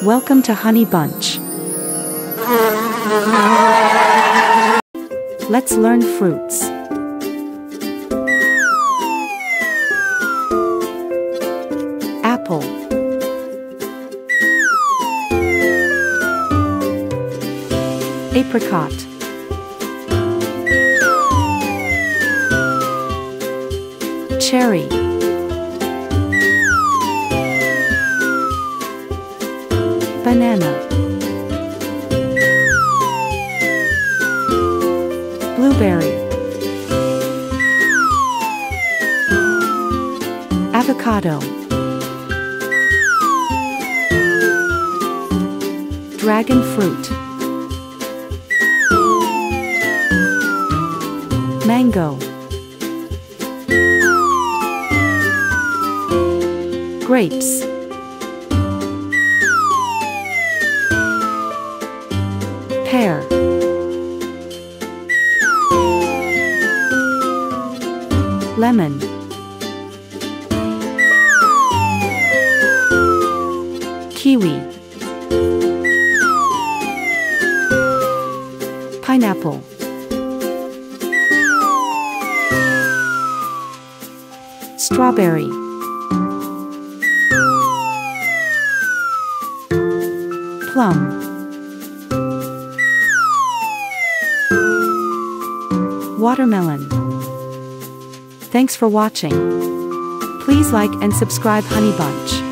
Welcome to Honey Bunch. Let's learn fruits. Apple, apricot, cherry, banana, blueberry, avocado, dragon fruit, mango, grapes, pear, lemon, kiwi, pineapple, strawberry, plum, watermelon. Thanks for watching. Please like and subscribe Honey Bunch.